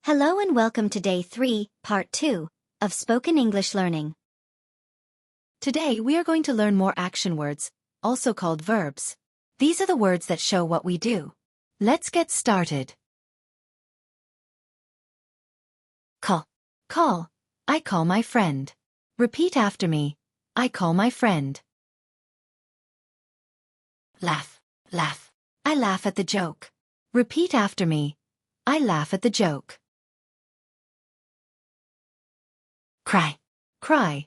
Hello and welcome to Day 3, Part 2, of Spoken English Learning. Today we are going to learn more action words, also called verbs. These are the words that show what we do. Let's get started. Call. Call. I call my friend. Repeat after me. I call my friend. Laugh. Laugh. I laugh at the joke. Repeat after me. I laugh at the joke. Cry. Cry.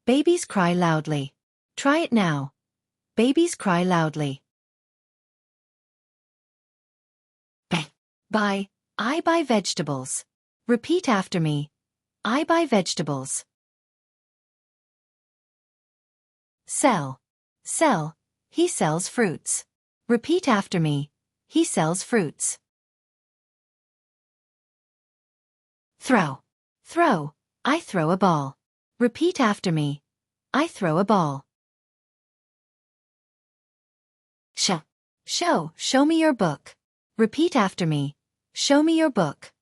Babies cry loudly. Try it now. Babies cry loudly. Buy. Buy. I buy vegetables. Repeat after me. I buy vegetables. Sell. Sell. He sells fruits. Repeat after me. He sells fruits. Throw. Throw. I throw a ball. Repeat after me. I throw a ball. Show. Show. Show me your book. Repeat after me. Show me your book.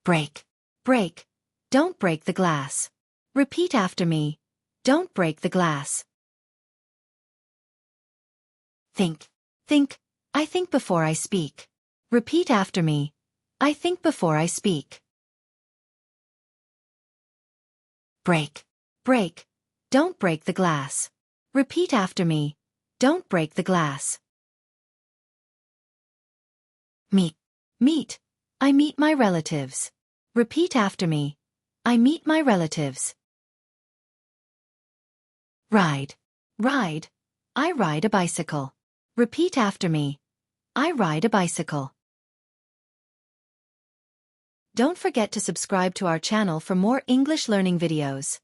Break. Break. Don't break the glass. Repeat after me. Don't break the glass. Think. Think. I think before I speak. Repeat after me. I think before I speak. Break. Break. Don't break the glass. Repeat after me. Don't break the glass. Meet. Meet. I meet my relatives. Repeat after me. I meet my relatives. Ride. Ride. I ride a bicycle. Repeat after me. I ride a bicycle. Don't forget to subscribe to our channel for more English learning videos.